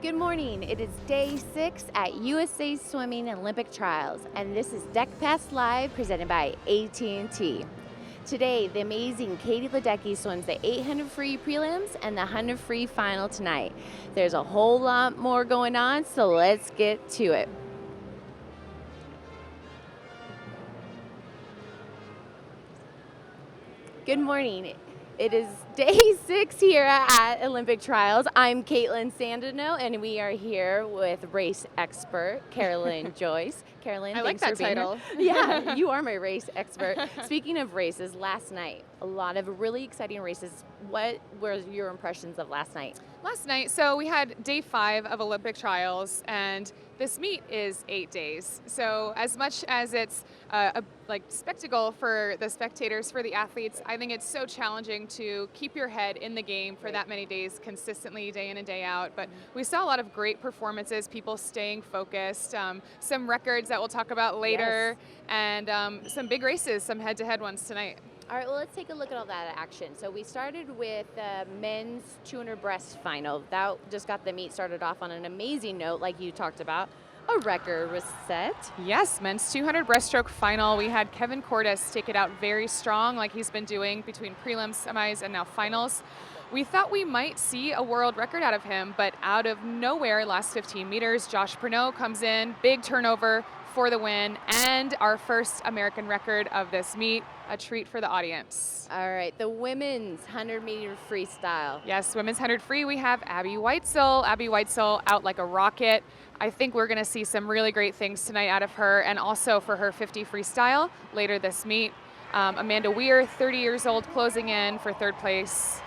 Good morning. It is day 6 at USA Swimming Olympic Trials, and this is Deck Pass Live presented by AT&T. Today, the amazing Katie Ledecky swims the 800 free prelims and the 100 free final tonight. There's a whole lot more going on, so let's get to it. Good morning. It is day 6 here at Olympic Trials. I'm Caitlin Sandino, and we are here with race expert Carolyn Joyce. Carolyn, I like thanks that for being title. here. Yeah, you are my race expert. Speaking of races, last night, a lot of really exciting races. What were your impressions of last night? Last night, so we had day 5 of Olympic trials, and this meet is 8 days. So as much as it's a spectacle for the spectators, for the athletes, I think it's so challenging to keep your head in the game for that many days consistently, day in and day out. But we saw a lot of great performances, people staying focused, some records that we'll talk about later, and some big races, some head-to-head ones tonight. All right, well, let's take a look at all that action. So we started with the men's 200 breast final. That just got the meet started off on an amazing note, like you talked about. A record was set. Yes, men's 200 breaststroke final. We had Kevin Cordes take it out very strong, like he's been doing between prelims, semis, and now finals. We thought we might see a world record out of him, but out of nowhere, last 15 meters, Josh Pernot comes in, big turnover for the win, and our first American record of this meet. A treat for the audience. All right, the women's 100-meter freestyle. Yes, women's 100 free, we have Abby Weitzel. Abby Weitzel out like a rocket. I think we're going to see some really great things tonight out of her, and also for her 50 freestyle later this meet. Amanda Weir, 30 years old, closing in for third place.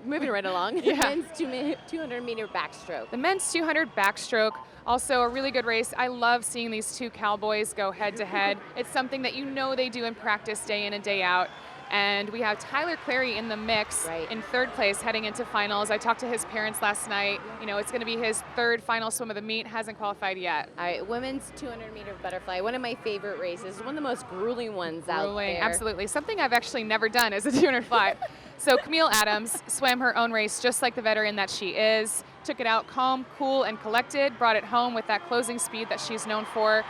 Moving right along. Yeah. Men's 200-meter backstroke. The men's 200 backstroke, also a really good race. I love seeing these two cowboys go head-to-head. It's something that you know they do in practice day in and day out. And we have Tyler Clary in the mix in third place heading into finals. I talked to his parents last night. You know, it's going to be his third final swim of the meet, hasn't qualified yet. All right, women's 200-meter butterfly, one of my favorite races, one of the most grueling ones out there. Absolutely. Something I've actually never done as a 200 fly. So Camille Adams swam her own race just like the veteran that she is, took it out calm, cool, and collected, brought it home with that closing speed that she's known for.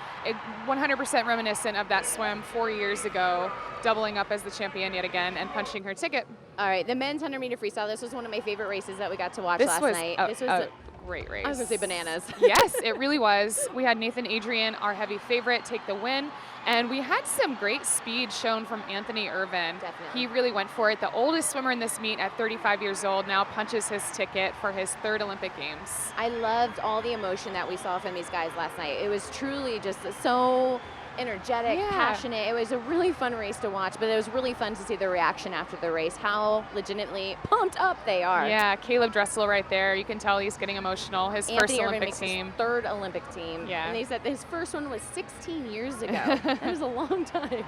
100% reminiscent of that swim 4 years ago, doubling up as the champion yet again and punching her ticket. All right, the men's 100-meter freestyle, this was one of my favorite races that we got to watch last night. This was a great race. I was going to say bananas. Yes, it really was. We had Nathan Adrian, our heavy favorite, take the win. And we had some great speed shown from Anthony Irvin. Definitely. He really went for it. The oldest swimmer in this meet at 35 years old now punches his ticket for his third Olympic Games. I loved all the emotion that we saw from these guys last night. It was truly just so energetic, passionate. It was a really fun race to watch, but it was really fun to see the reaction after the race, how legitimately pumped up they are. Yeah, Caleb Dressel right there. You can tell he's getting emotional. His Anthony first Irvin Olympic makes team. His third Olympic team. Yeah. And they said his first one was 16 years ago. That was a long time.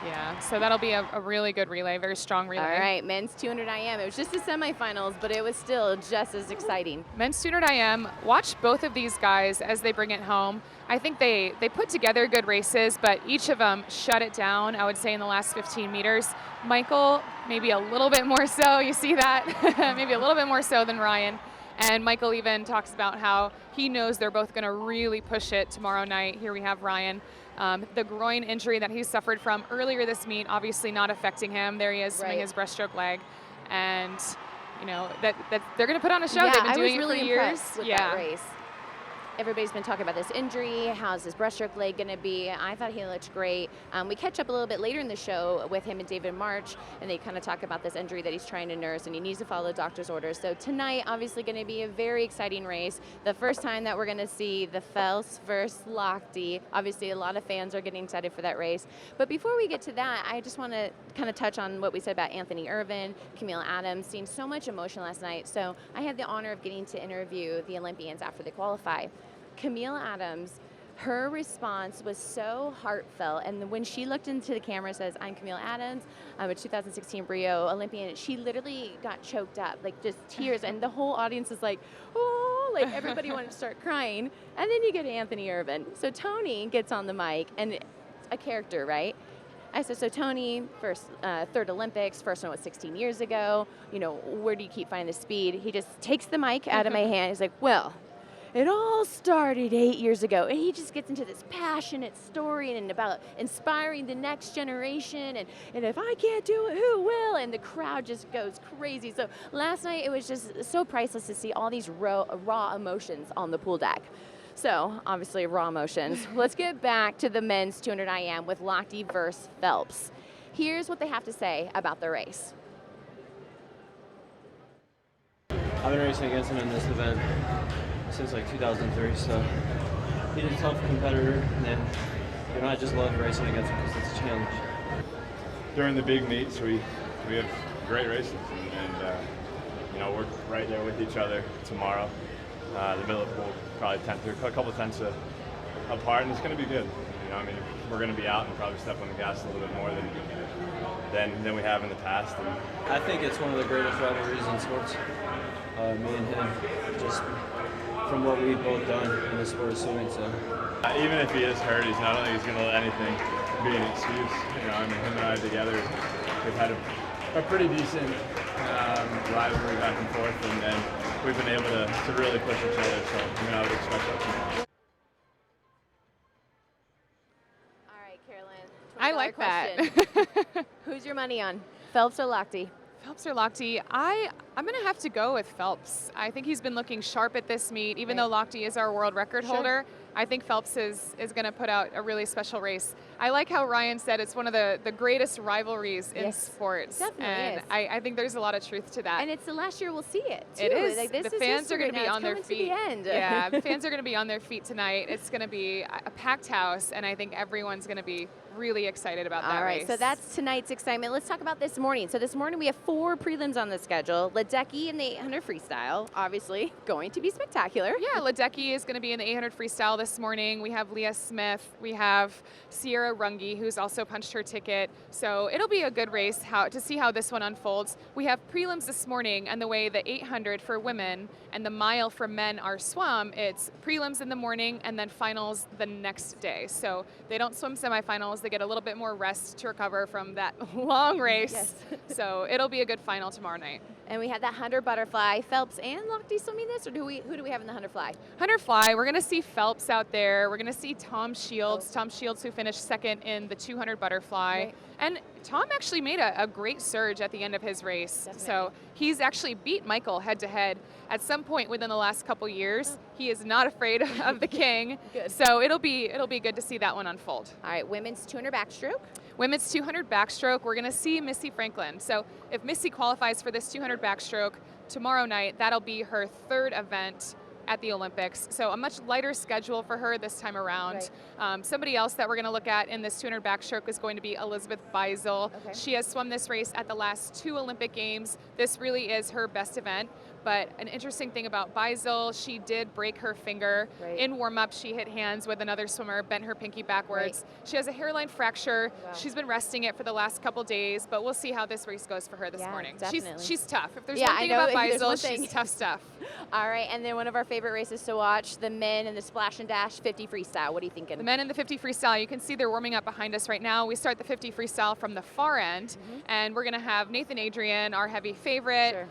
Yeah, so that'll be a really good relay, very strong relay. All right, men's 200 IM. It was just the semifinals, but it was still just as exciting. Men's 200 IM, watch both of these guys as they bring it home. I think they put together good races, but each of them shut it down, I would say, in the last 15 meters. Michael, maybe a little bit more so, you see that? Maybe a little bit more so than Ryan. And Michael even talks about how he knows they're both going to really push it tomorrow night. Here we have Ryan. The groin injury that he suffered from earlier this meet, obviously not affecting him. There he is swimming his breaststroke leg. And, you know, that they're going to put on a show. Yeah, They've been doing I was really it for years. impressed with that race. Everybody's been talking about this injury. How's his breaststroke leg going to be? I thought he looked great. We catch up a little bit later in the show with him and David Marsh, and they kind of talk about this injury that he's trying to nurse, and he needs to follow the doctor's orders. So tonight, obviously going to be a very exciting race. The first time that we're going to see the Phelps versus Lochte. Obviously, a lot of fans are getting excited for that race. But before we get to that, I just want to kind of touch on what we said about Anthony Irvin, Camille Adams, seeing so much emotion last night. So I had the honor of getting to interview the Olympians after they qualify. Camille Adams, her response was so heartfelt, and when she looked into the camera and says, "I'm Camille Adams, I'm a 2016 Rio Olympian," she literally got choked up, like just tears, and the whole audience is like, oh, like everybody wanted to start crying. And then you get Anthony Irvin. So Tony gets on the mic, and a character, right? I said, so Tony, third Olympics, first one was 16 years ago. You know, where do you keep finding the speed? He just takes the mic out of my hand. He's like, well, it all started 8 years ago. And he just gets into this passionate story and about inspiring the next generation. And if I can't do it, who will? And the crowd just goes crazy. So last night, it was just so priceless to see all these raw emotions on the pool deck. So, obviously, raw emotions. Let's get back to the men's 200 IM with Lochte versus Phelps. Here's what they have to say about the race. I've been racing against him in this event since like 2003, so he's a tough competitor, and I just love racing against him because it's a challenge. During the big meets, we have great races, and we're right there with each other tomorrow. The middle of the pool, probably a couple tenths apart, and it's going to be good. We're going to be out and probably step on the gas a little bit more than we have in the past. And I think it's one of the greatest rivalries in sports. Me and him, just from what we've both done in the sport of swimming. So even if he is hurt, I don't think he's going to let anything be an excuse. Him and I together, we've had a pretty decent rivalry back and forth, and we've been able to really push each other, so I would expect that tomorrow. All right, Carolyn. I like that. Who's your money on, Phelps or Lochte? Phelps or Lochte? I'm going to have to go with Phelps. I think he's been looking sharp at this meet. Even though Lochte is our world record holder, I think Phelps is going to put out a really special race. I like how Ryan said it's one of the greatest rivalries in sports. Definitely is. I think there's a lot of truth to that. And it's the last year we'll see it, too. It is. Like, this the is fans are going to be now. on their It's feet. coming to the end. Yeah, the fans are going to be on their feet tonight. It's going to be a packed house, and I think everyone's going to be really excited about that All right, race. so that's tonight's excitement. Let's talk about this morning. So this morning we have 4 prelims on the schedule. Ledecky in the 800 freestyle, obviously going to be spectacular. Yeah, Ledecky is going to be in the 800 freestyle this morning. We have Leah Smith. We have Sierra Runge, who's also punched her ticket. So it'll be a good race to see how this one unfolds. We have prelims this morning, and the way the 800 for women and the mile for men are swum, it's prelims in the morning and then finals the next day. So they don't swim semifinals. They get a little bit more rest to recover from that long race. Yes. So it'll be a good final tomorrow night. And we have that 100 butterfly. Phelps and Lochte swimming this, or who do we have in the 100 fly? 100 fly, we're going to see Phelps out there. We're going to see Tom Shields. Tom Shields, who finished second in the 200 butterfly. Right. And Tom actually made a great surge at the end of his race. Definitely. So he's actually beat Michael head-to-head at some point within the last couple years. He is not afraid of the king. Good. So it'll be good to see that one unfold. All right, women's 200 backstroke. Women's 200 backstroke, we're going to see Missy Franklin. So if Missy qualifies for this 200 backstroke tomorrow night, that'll be her 3rd event at the Olympics. So a much lighter schedule for her this time around. Right. Somebody else that we're going to look at in this 200 backstroke is going to be Elizabeth Beisel. Okay. She has swum this race at the last 2 Olympic Games. This really is her best event. But an interesting thing about Beisel, she did break her finger. Right. In warm-up, she hit hands with another swimmer, bent her pinky backwards. Right. She has a hairline fracture. Wow. She's been resting it for the last couple days, but we'll see how this race goes for her this morning. Definitely. She's tough. If there's Yeah, one I thing know, about if there's one Beisel, thing. she's tough stuff. All right, and then one of our favorite races to watch, the men in the splash and dash 50 freestyle. What are you thinking? The men in the 50 freestyle, you can see they're warming up behind us right now. We start the 50 freestyle from the far end, and we're going to have Nathan Adrian, our heavy favorite, Sure.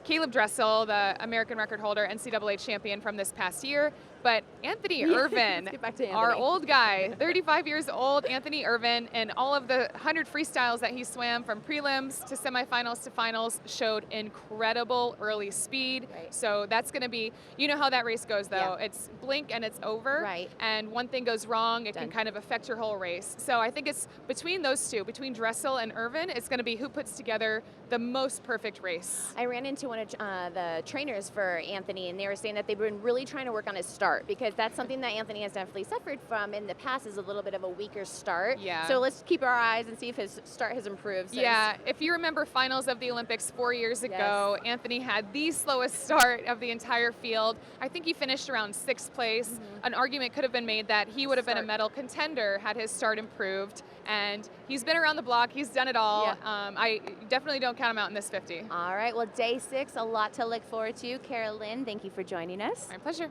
Caleb Dressel, the American record holder, NCAA champion from this past year. But Anthony Irvin, Let's get back to our Anthony. old guy, 35 years old, Anthony Irvin, and all of the 100 freestyles that he swam from prelims to semifinals to finals showed incredible early speed. Right. So that's going to be, you know how that race goes though. Yeah. It's blink and it's over. Right. And one thing goes wrong, it Done. can kind of affect your whole race. So I think it's between those two, between Dressel and Irvin, it's going to be who puts together the most perfect race. I ran into one of the trainers for Anthony, and they were saying that they've been really trying to work on his start, because that's something that Anthony has definitely suffered from in the past, is a little bit of a weaker start. Yeah. So let's keep our eyes and see if his start has improved. since- Yeah, if you remember finals of the Olympics 4 years ago, Anthony had the slowest start of the entire field. I think he finished around 6th place. An argument could have been made that he would have been a Start. medal contender had his start improved. And he's been around the block, he's done it all. Yeah. I definitely don't count him out in this 50. All right, well, day 6, a lot to look forward to. Carolyn, thank you for joining us. My pleasure.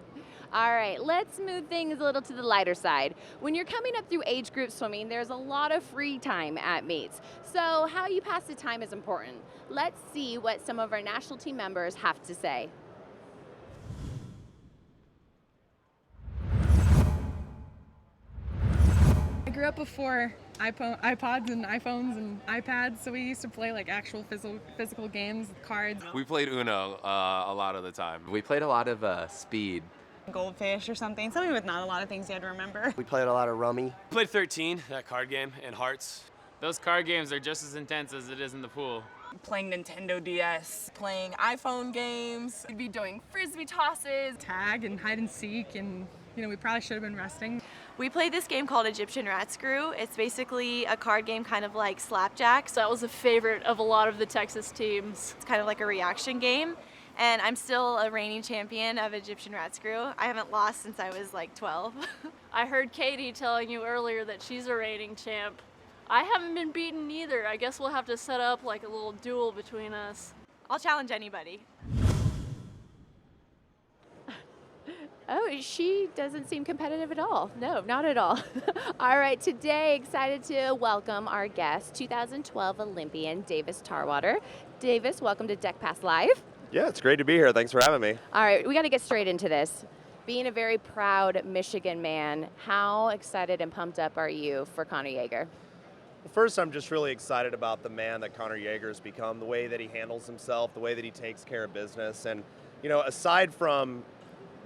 All right, let's move things a little to the lighter side. When you're coming up through age group swimming, there's a lot of free time at meets. So how you pass the time is important. Let's see what some of our national team members have to say. I grew up before iPods and iPhones and iPads, so we used to play like actual physical games, cards. We played Uno a lot of the time. We played a lot of speed. Goldfish or something with not a lot of things you had to remember. We played a lot of rummy. We played 13, that card game, and Hearts. Those card games are just as intense as it is in the pool. Playing Nintendo DS, playing iPhone games. We'd be doing frisbee tosses, tag and hide and seek, and we probably should have been resting. We played this game called Egyptian Rat Screw. It's basically a card game kind of like Slapjack. So that was a favorite of a lot of the Texas teams. It's kind of like a reaction game. And I'm still a reigning champion of Egyptian Rat Screw. I haven't lost since I was like 12. I heard Katie telling you earlier that she's a reigning champ. I haven't been beaten either. I guess we'll have to set up like a little duel between us. I'll challenge anybody. Oh, she doesn't seem competitive at all. No, not at all. All right, today excited to welcome our guest, 2012 Olympian Davis Tarwater. Davis, welcome to Deck Pass Live. Yeah, it's great to be here. Thanks for having me. All right, we got to get straight into this. Being a very proud Michigan man, how excited and pumped up are you for Connor Yeager? First, I'm just really excited about the man that Connor Yeager has become, the way that he handles himself, the way that he takes care of business. And, aside from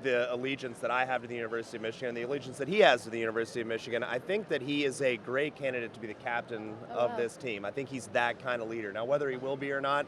the allegiance that I have to the University of Michigan, the allegiance that he has to the University of Michigan, I think that he is a great candidate to be the captain of this team. I think he's that kind of leader. Now, whether he will be or not,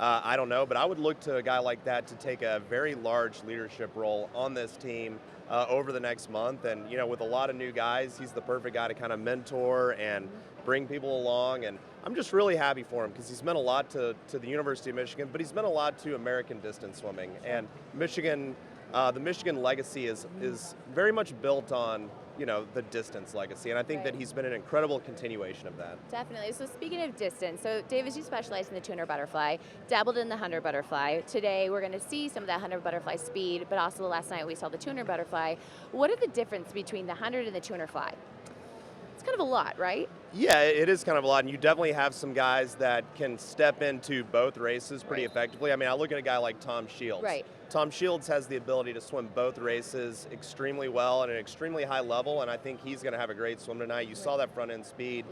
I don't know, but I would look to a guy like that to take a very large leadership role on this team over the next month. And, with a lot of new guys, he's the perfect guy to kind of mentor and bring people along. And I'm just really happy for him because he's meant a lot to the University of Michigan, but he's meant a lot to American distance swimming. And Michigan, the Michigan legacy is very much built on the distance legacy, and I think that he's been an incredible continuation of that. Definitely. So speaking of distance, so Davis, you specialize in the 200 butterfly, dabbled in the 100 butterfly. Today we're going to see some of that 100 butterfly speed, but also last night we saw the 200 butterfly. What are the difference between the 100 and the 200 fly? It's kind of a lot, right? Yeah, it is kind of a lot, and you definitely have some guys that can step into both races pretty effectively. I mean, I look at a guy like Tom Shields. Right. Tom Shields has the ability to swim both races extremely well at an extremely high level, and I think he's going to have a great swim tonight. You saw that front end speed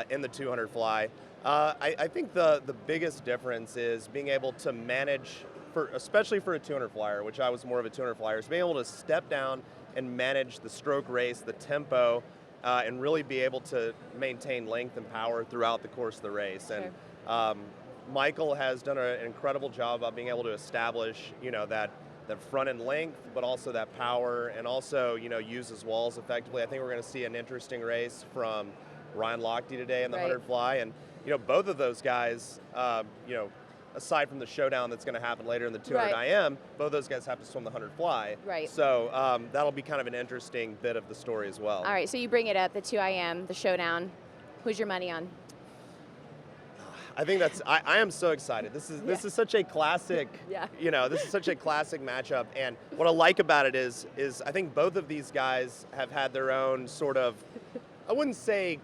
in the 200 fly. I think the biggest difference is being able to manage, especially for a 200 flyer, which I was more of a 200 flyer, is being able to step down and manage the stroke race, the tempo, and really be able to maintain length and power throughout the course of the race. And Michael has done an incredible job of being able to establish, that front end length, but also that power, and also, use his walls effectively. I think we're going to see an interesting race from Ryan Lochte today in the 100 fly, and both of those guys, aside from the showdown that's going to happen later in the 200 IM, both those guys have to swim the 100 fly. Right. So that'll be kind of an interesting bit of the story as well. All right, so you bring it up, the 2 IM, the showdown. Who's your money on? I think I am so excited. This is such a classic, this is such a classic matchup. And what I like about it is I think both of these guys have had their own sort of, I wouldn't say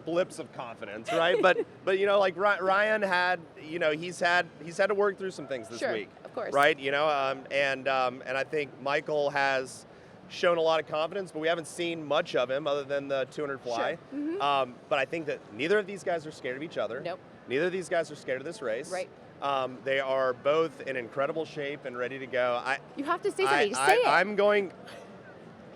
blips of confidence, right? but like Ryan had, he's had to work through some things this week. Of course. Right? And I think Michael has shown a lot of confidence, but we haven't seen much of him other than the 200 fly. Sure. But I think that neither of these guys are scared of each other. Nope. Neither of these guys are scared of this race. Right. They are both in incredible shape and ready to go. You have to say something. Say it. I'm going.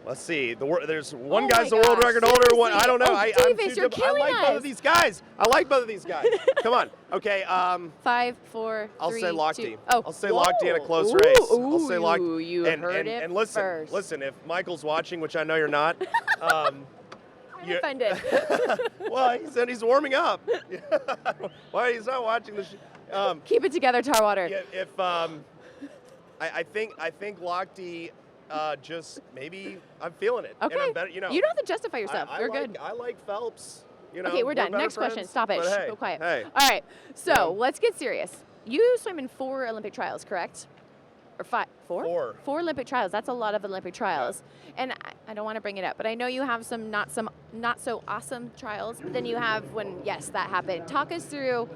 Let's see. There's one Oh guy's my the world gosh, record holder. One, I don't know. Oh, Davis, you're I killing like both us. of these guys. I like both of these guys. Come on. Okay. 5, 4, I'll 3, say Lochte. 2. Oh. I'll say Lochte in a close Ooh, race. Ooh, I'll say Lochte. You heard it and listen, first. listen. If Michael's watching, which I know you're not, I'm offended. well, he said he's warming up. Why he's not watching the Keep it together, Tarwater. Yeah, if I think Lochte just maybe I'm feeling it. Okay. And I'm better, you don't have to justify yourself. You're good. I like Phelps. Okay, we're done. Next question. friends, Stop it. but Shh, hey, go quiet. Hey. All right. So let's get serious. You swim in 4 Olympic trials, correct? or five, four? Four Olympic trials. That's a lot of Olympic trials. Yeah. And I don't want to bring it up, but I know you have some not so awesome trials. But then you have when, yes, that happened. Talk us through,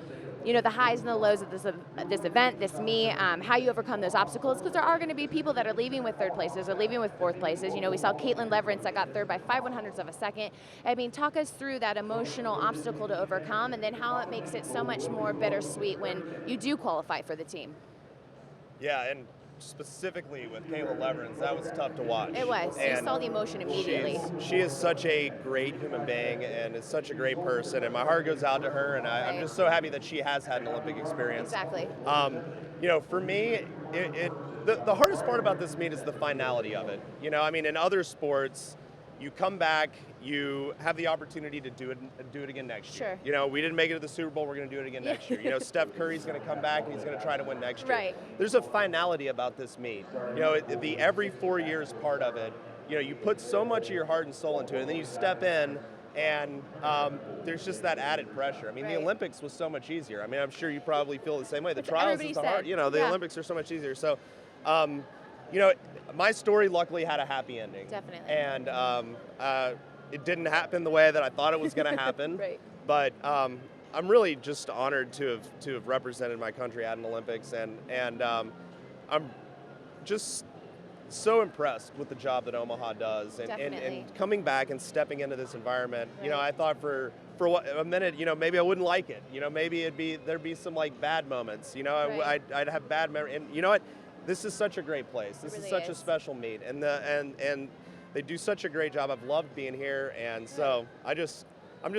you know, the highs and the lows of this event, this meet, how you overcome those obstacles, because there are going to be people that are leaving with third places or leaving with fourth places. You know, we saw Caitlin Leverance that got third by 5/100ths of a second. I mean, talk us through that emotional obstacle to overcome, and then how it makes it so much more bittersweet when you do qualify for the team. Yeah, and specifically with Caitlin Leverance, that was tough to watch. It was. You saw the emotion immediately. She is such a great human being and is such a great person, and my heart goes out to her, and I'm just so happy that she has had an Olympic experience. Exactly. You know, for me, the hardest part about this meet is the finality of it. You know, I mean, in other sports, you come back, you have the opportunity to do it again next year. Sure. You know, we didn't make it to the Super Bowl, we're going to do it again next year. You know, Steph Curry's going to come back and he's going to try to win next year. Right. There's a finality about this meet. You know, the every 4 years part of it, you know, you put so much of your heart and soul into it, and then you step in, and there's just that added pressure. I mean, the Olympics was so much easier. I mean, I'm sure you probably feel the same way. The trials is the hard. You know, the Olympics are so much easier. So, you know, my story luckily had a happy ending. Definitely. And it didn't happen the way that I thought it was going to happen. Right. But I'm really just honored to have represented my country at an Olympics, and I'm just so impressed with the job that Omaha does, and coming back and stepping into this environment. Right. You know, I thought for a minute, you know, maybe I wouldn't like it. You know, maybe there'd be some like bad moments. You know, right. I'd have bad memories. And you know what? This is such a great place. This really is such a special meet, and they do such a great job. I've loved being here, and so I'm just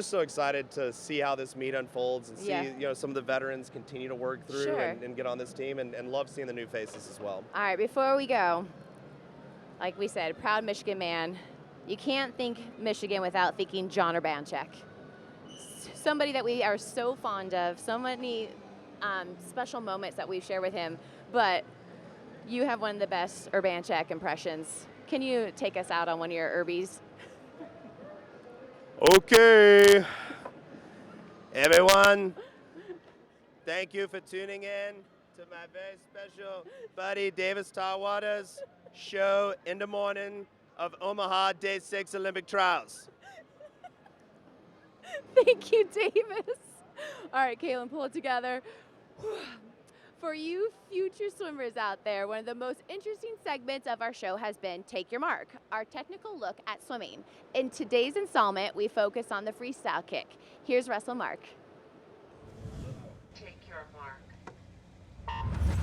so excited to see how this meet unfolds and see you know, some of the veterans continue to work through and get on this team, and love seeing the new faces as well. All right, before we go, like we said, proud Michigan man. You can't think Michigan without thinking John Urbanchek. Somebody that we are so fond of, so many special moments that we've shared with him, but you have one of the best Urbanchek impressions. Can you take us out on one of your Urbies? Okay. Everyone, thank you for tuning in to my very special buddy Davis Tarwater's show in the morning of Omaha Day 6 Olympic Trials. Thank you, Davis. All right, Caitlin, pull it together. For you future swimmers out there, one of the most interesting segments of our show has been Take Your Mark, our technical look at swimming. In today's installment, we focus on the freestyle kick. Here's Russell Mark. Take your mark.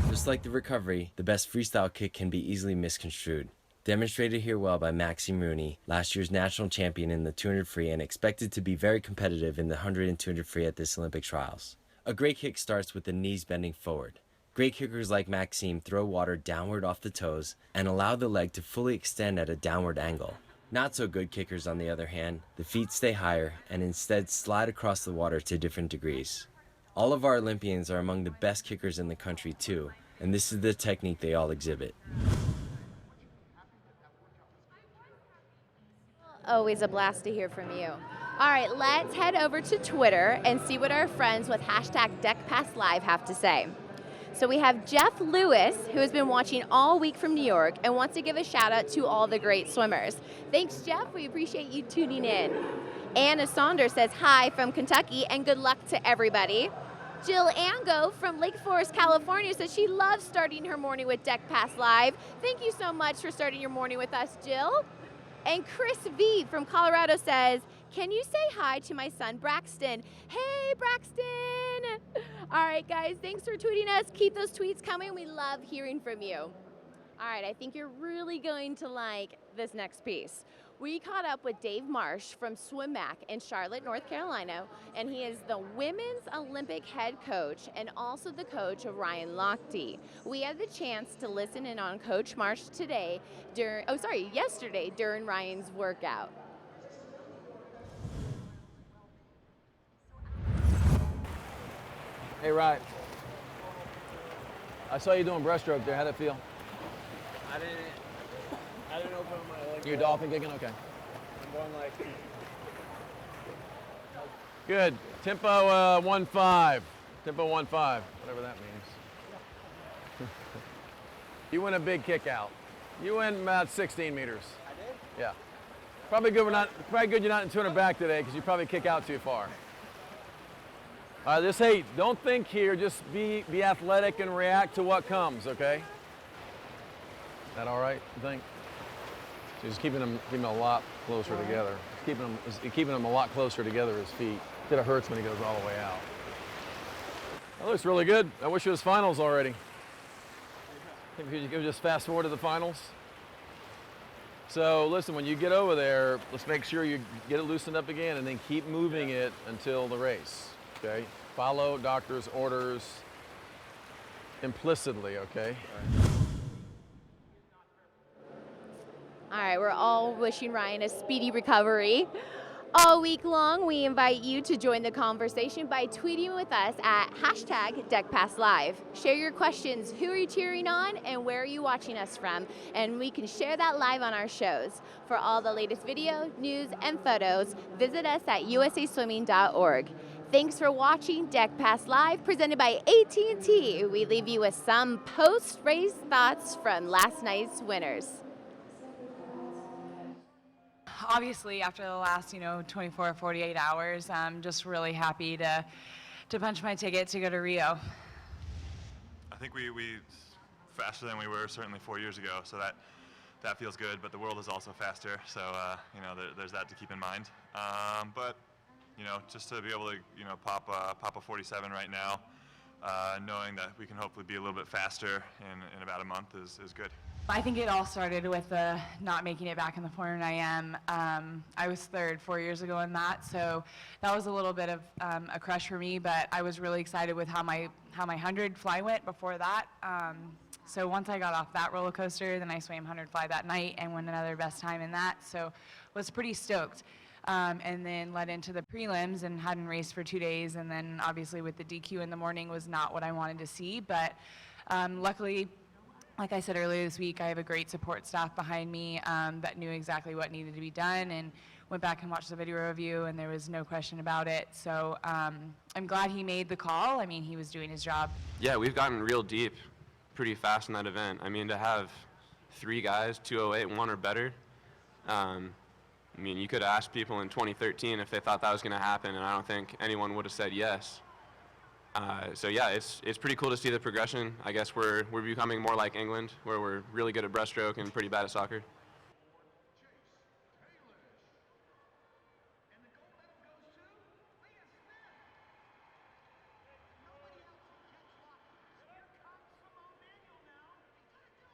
Just like the recovery, the best freestyle kick can be easily misconstrued. Demonstrated here well by Maxime Rooney, last year's national champion in the 200 free and expected to be very competitive in the 100 and 200 free at this Olympic trials. A great kick starts with the knees bending forward. Great kickers like Maxime throw water downward off the toes and allow the leg to fully extend at a downward angle. Not so good kickers, on the other hand, the feet stay higher and instead slide across the water to different degrees. All of our Olympians are among the best kickers in the country too, and this is the technique they all exhibit. Always a blast to hear from you. All right, let's head over to Twitter and see what our friends with #DeckPassLive have to say. So we have Jeff Lewis, who has been watching all week from New York and wants to give a shout out to all the great swimmers. Thanks, Jeff. We appreciate you tuning in. Anna Saunders says hi from Kentucky and good luck to everybody. Jill Ango from Lake Forest, California says she loves starting her morning with Deck Pass Live. Thank you so much for starting your morning with us, Jill. And Chris V from Colorado says, can you say hi to my son, Braxton? Hey, Braxton. All right, guys, thanks for tweeting us. Keep those tweets coming. We love hearing from you. All right, I think you're really going to like this next piece. We caught up with Dave Marsh from Swim Mac in Charlotte, North Carolina, and he is the women's Olympic head coach and also the coach of Ryan Lochte. We had the chance to listen in on Coach Marsh yesterday during Ryan's workout. Hey, Ryan. I saw you doing breaststroke there. How'd it feel? I didn't open my leg. You're dolphin kicking? Okay. I'm going like... Good. Tempo 1.5. Tempo 1.5, whatever that means. You went a big kick out. You went about 16 meters. I did? Yeah. Probably good you're not in 200 back today because you probably kick out too far. All right, just, hey, don't think here, just be athletic and react to what comes, okay? Is that all right, you think? So just keeping them a lot closer together. Keeping them a lot closer together, his feet. It hurts when he goes all the way out. That looks really good. I wish it was finals already. I think you could just fast forward to the finals. So listen, when you get over there, let's make sure you get it loosened up again and then keep moving it until the race, okay? Follow doctor's orders implicitly, okay? All right, we're all wishing Ryan a speedy recovery. All week long, we invite you to join the conversation by tweeting with us at #DeckPassLive. Share your questions. Who are you cheering on and where are you watching us from? And we can share that live on our shows. For all the latest video, news, and photos, visit us at usaswimming.org. Thanks for watching Deck Pass Live, presented by AT&T. We leave you with some post-race thoughts from last night's winners. Obviously, after the last, 24 or 48 hours, I'm just really happy to punch my ticket to go to Rio. I think we faster than we were certainly 4 years ago, so that feels good. But the world is also faster, so there's that to keep in mind. But just to be able to pop a 47 right now, knowing that we can hopefully be a little bit faster in about a month is good. I think it all started with not making it back in the 400 IM. I was third 4 years ago in that, so that was a little bit of a crush for me, but I was really excited with how my 100 fly went before that. So once I got off that roller coaster, then I swam 100 fly that night and won another best time in that, so was pretty stoked. And then led into the prelims and hadn't raced for 2 days, and then obviously with the DQ in the morning was not what I wanted to see, but luckily, like I said earlier this week, I have a great support staff behind me that knew exactly what needed to be done and went back and watched the video review, and there was no question about it. So I'm glad he made the call. I mean, he was doing his job. Yeah, we've gotten real deep pretty fast in that event. I mean, to have 3 guys, 2:08, 1 or better, I mean, you could ask people in 2013 if they thought that was going to happen, and I don't think anyone would have said yes. So yeah, it's pretty cool to see the progression. I guess we're becoming more like England, where we're really good at breaststroke and pretty bad at soccer.